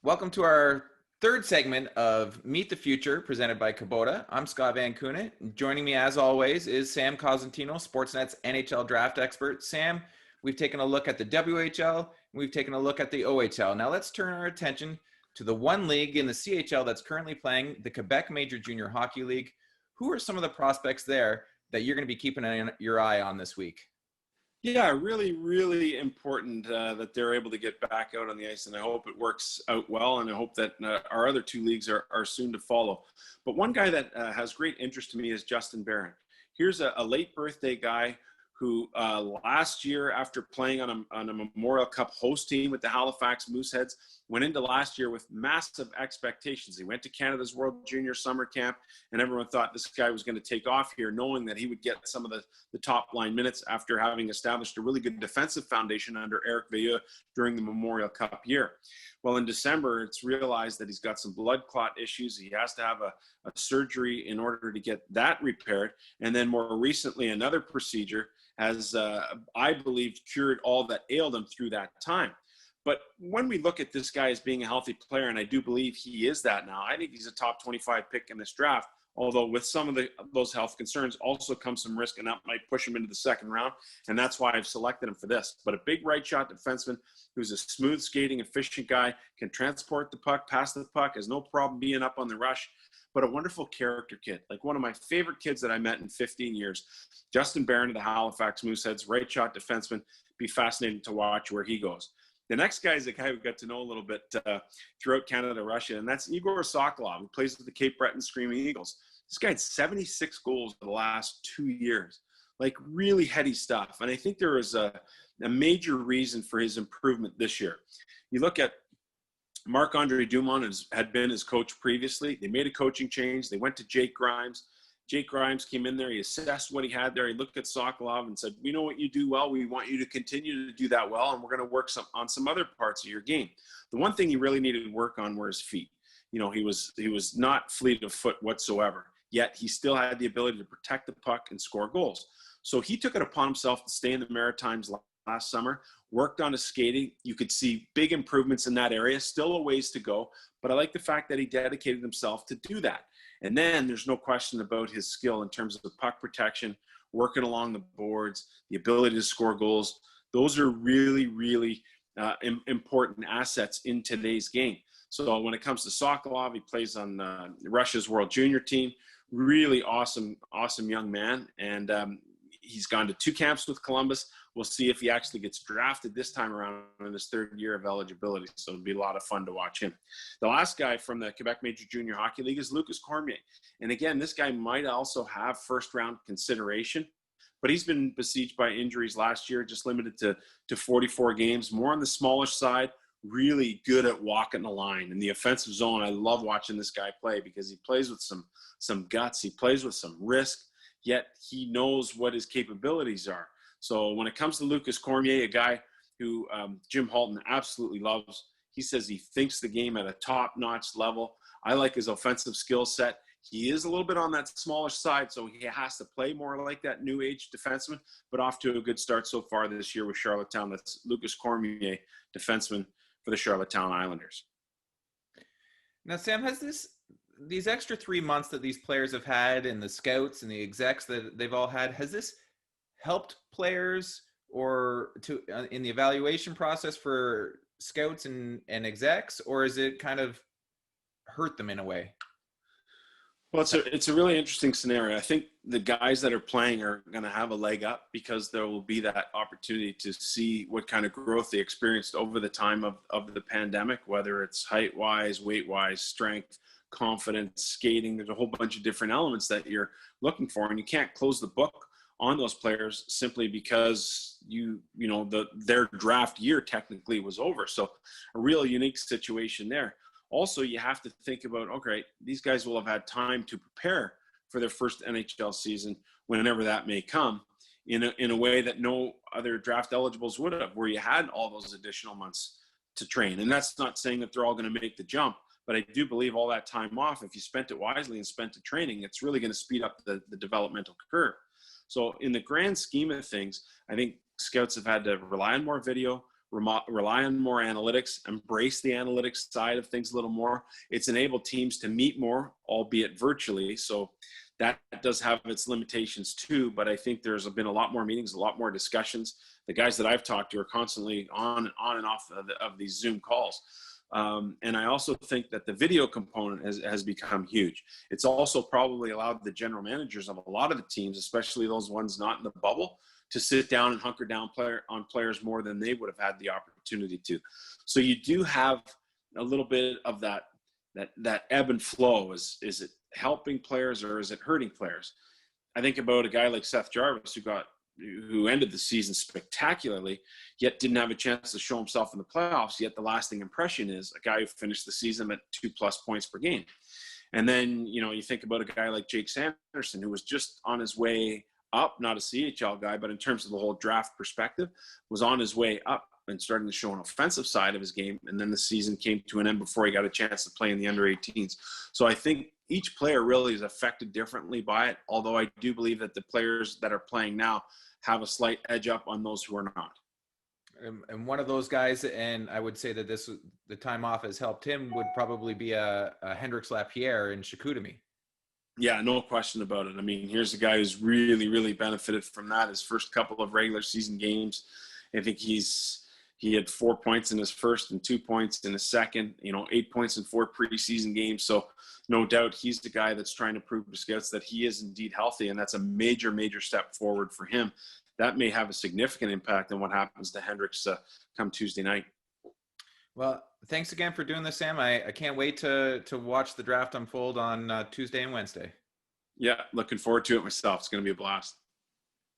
Welcome to our third segment of Meet the Future, presented by Kubota. I'm Scott Van Koenen. Joining me, as always, is Sam Cosentino, Sportsnet's NHL Draft expert. Sam, we've taken a look at the WHL, and we've taken a look at the OHL. Now let's turn our attention to the one league in the CHL that's currently playing, the Quebec Major Junior Hockey League. Who are some of the prospects there that you're going to be keeping your eye on this week? Yeah, really important that they're able to get back out on the ice, and I hope it works out well, and I hope that our other two leagues are soon to follow. But one guy that has great interest to me is Justin Barron. Here's a late birthday guy who last year, after playing on a Memorial Cup host team with the Halifax Mooseheads, went into last year with massive expectations. He went to Canada's World Junior Summer Camp, and everyone thought this guy was going to take off here, knowing that he would get some of the top line minutes after having established a really good defensive foundation under Eric Veilleux during the Memorial Cup year. Well, in December, it's realized that he's got some blood clot issues. He has to have a surgery in order to get that repaired. And then more recently, another procedure has, I believe, cured all that ailed him through that time. But when we look at this guy as being a healthy player, and I do believe he is that now, I think he's a top 25 pick in this draft, although with some of those health concerns also comes some risk, and that might push him into the second round, and that's why I've selected him for this. But a big right shot defenseman who's a smooth skating, efficient guy, can transport the puck, pass the puck, has no problem being up on the rush, but a wonderful character kid, like one of my favorite kids that I met in 15 years. Justin Barron of the Halifax Mooseheads, right shot defenseman. Be fascinating to watch where he goes. The next guy is a guy we got to know a little bit throughout Canada, Russia, and that's Egor Sokolov, who plays with the Cape Breton Screaming Eagles. This guy had 76 goals in the last 2 years, like really heady stuff. And I think there is a major reason for his improvement this year. You look at Marc-Andre Dumont had been his coach previously. They made a coaching change. They went to Jake Grimes. Jake Grimes came in there. He assessed what he had there. He looked at Sokolov and said, we know what you do well. We want you to continue to do that well, and we're going to work on some other parts of your game. The one thing he really needed to work on were his feet. You know, he was not fleet of foot whatsoever, yet he still had the ability to protect the puck and score goals. So he took it upon himself to stay in the Maritimes last summer, worked on his skating. You could see big improvements in that area, still a ways to go, but I like the fact that he dedicated himself to do that. And then there's no question about his skill in terms of puck protection, working along the boards, the ability to score goals. Those are really important assets in today's game. So when it comes to Sokolov, he plays on Russia's World Junior team. Really awesome young man. And he's gone to 2 camps with Columbus. We'll see if he actually gets drafted this time around in his 3rd year of eligibility. So it'll be a lot of fun to watch him. The last guy from the Quebec Major Junior Hockey League is Lukas Cormier. And again, this guy might also have first-round consideration, but he's been besieged by injuries last year, just limited to 44 games, more on the smallish side, really good at walking the line. In the offensive zone, I love watching this guy play because he plays with some guts. He plays with some risk, yet he knows what his capabilities are. So when it comes to Lukas Cormier, a guy who Jim Halton absolutely loves, he says he thinks the game at a top-notch level. I like his offensive skill set. He is a little bit on that smallish side, so he has to play more like that new age defenseman, but off to a good start so far this year with Charlottetown. That's Lukas Cormier, defenseman for the Charlottetown Islanders. Now, Sam, has these extra 3 months that these players have had, and the scouts and the execs that they've all had, has this helped players or in the evaluation process for scouts and execs, or is it kind of hurt them in a way? Well, it's a really interesting scenario. I think the guys that are playing are going to have a leg up because there will be that opportunity to see what kind of growth they experienced over the time of the pandemic, whether it's height-wise, weight-wise, strength, confidence, skating. There's a whole bunch of different elements that you're looking for, and you can't close the book on those players simply because their draft year technically was over. So a real unique situation there. Also, you have to think about, okay, these guys will have had time to prepare for their first NHL season, whenever that may come, in a way that no other draft eligibles would have, where you had all those additional months to train. And that's not saying that they're all going to make the jump, but I do believe all that time off, if you spent it wisely and spent it training, it's really going to speed up the developmental curve. So in the grand scheme of things, I think scouts have had to rely on more video, rely on more analytics, embrace the analytics side of things a little more. It's enabled teams to meet more, albeit virtually. So that does have its limitations too, but I think there's been a lot more meetings, a lot more discussions. The guys that I've talked to are constantly on and off of these Zoom calls. And I also think that the video component has become huge. It's also probably allowed the general managers of a lot of the teams, especially those ones not in the bubble, to sit down and hunker down on players more than they would have had the opportunity to. So you do have a little bit of that ebb and flow. Is it helping players or is it hurting players? I think about a guy like Seth Jarvis who ended the season spectacularly, yet didn't have a chance to show himself in the playoffs. Yet the lasting impression is a guy who finished the season at 2+ points per game. And then, you think about a guy like Jake Sanderson, who was just on his way up, not a CHL guy, but in terms of the whole draft perspective, was on his way up and starting to show an offensive side of his game. And then the season came to an end before he got a chance to play in the under-18s. So I think each player really is affected differently by it, although I do believe that the players that are playing now have a slight edge up on those who are not. And one of those guys, and I would say that the time off has helped him, would probably be a Hendrix Lapierre in Chicoutimi. Yeah, no question about it. I mean, here's a guy who's really, really benefited from that. His first couple of regular season games, I think he had 4 points in his first and 2 points in his second, 8 points in 4 preseason games. So no doubt he's the guy that's trying to prove to scouts that he is indeed healthy. And that's a major, major step forward for him. That may have a significant impact on what happens to Hendrix come Tuesday night. Well, thanks again for doing this, Sam. I can't wait to watch the draft unfold on Tuesday and Wednesday. Yeah, looking forward to it myself. It's going to be a blast.